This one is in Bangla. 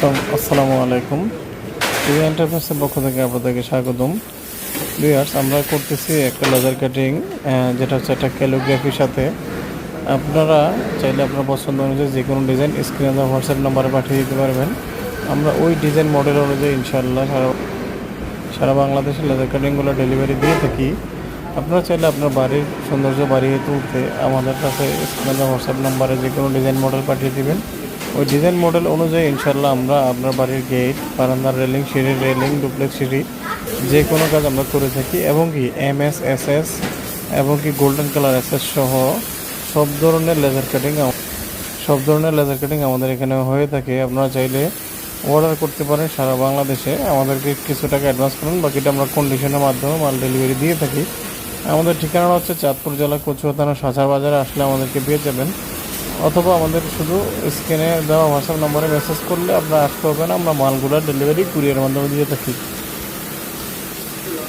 আসসালামু আলাইকুম। টিভি এন্টারপ্রাইজের পক্ষ থেকে আপনাদেরকে স্বাগতম। ভিউয়ার্স, আমরা করতেছি একটা লেজার কাটিং, যেটা হচ্ছে একটা ক্যালিগ্রাফির সাথে। আপনারা চাইলে আপনার পছন্দ অনুযায়ী যে কোনো ডিজাইন স্ক্রিনে দেওয়া হোয়াটসঅ্যাপ নাম্বারে পাঠিয়ে দিতে পারবেন। আমরা ওই ডিজাইন মডেল অনুযায়ী ইনশাআল্লাহ সারা বাংলাদেশে লেজার কাটিংগুলো ডেলিভারি দিয়ে থাকি। আপনারা চাইলে আপনার বাড়ির সৌন্দর্য বাড়িয়ে তুলতে আমাদের কাছে স্ক্রিনে দেওয়া হোয়াটসঅ্যাপ নাম্বারে যে কোনো ডিজাইন মডেল পাঠিয়ে দিবেন। ওই ডিজাইন মডেল অনুযায়ী ইনশাল্লাহ আমরা আপনার বাড়ির গেট, বারান্দার রেলিং, সিঁড়ির রেলিং, ডুপ্লেক্স সিঁড়ি যে কোনো কাজ আমরা করে থাকি, এবং কি MS, SS এবং কি গোল্ডেন কালার SS সহ সব ধরনের লেজার কাটিং আমাদের এখানে হয়ে থাকে। আপনারা চাইলে অর্ডার করতে পারেন সারা বাংলাদেশে। আমাদেরকে কিছু টাকা অ্যাডভান্স করুন, বাকিটা আমরা কন্ডিশনের মাধ্যমে মাল ডেলিভারি দিয়ে থাকি। আমাদের ঠিকানা হচ্ছে চাঁদপুর জেলা কচুয়া থানা সাচার বাজারে। আসলে আমাদেরকে পেয়ে যাবেন, অথবা আমাদের শুধু স্ক্রিনে দেওয়া হোয়াটসঅ্যাপ নম্বরে মেসেজ করলে আপনারা আসতে হবে না। আমরা মালগুলো ডেলিভারি কুরিয়ারের মাধ্যমে দিয়ে থাকি।